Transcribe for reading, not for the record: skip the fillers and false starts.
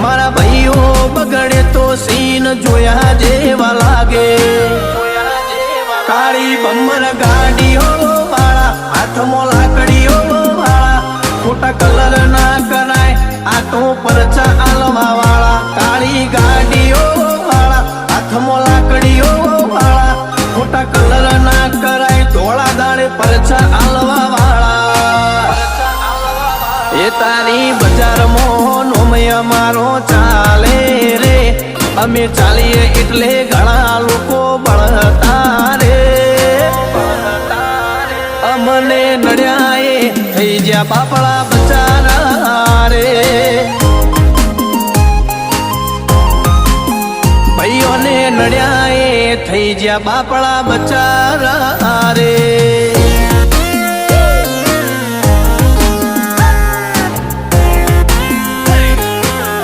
મારા ભાઈઓ બગડે તો સીન જોયા જેવા લાગે કાળી બમ્બર ગાડીઓ વાળા હાથમાં લાકડીઓ વાળા ખોટા કલર ના કરાય આ તો પરચા આલવા વાળા કાળી ગાડીઓ વાળા હાથમાં લાકડીઓ વાળા ખોટા કલર ના કરાય ધોળા દાડે પરચા આલવા વાળા એ તારી બજારમાં નોમય મારો ચાલે રે અમે ચાલીએ એટલે ઘણા લોકો બળતા રે અમને નડ્યા એ થઈ જ્યાં બાપડા બચારા રે ભાઈઓને નડ્યા એ થઈ જ્યાં બાપડા બચારા રે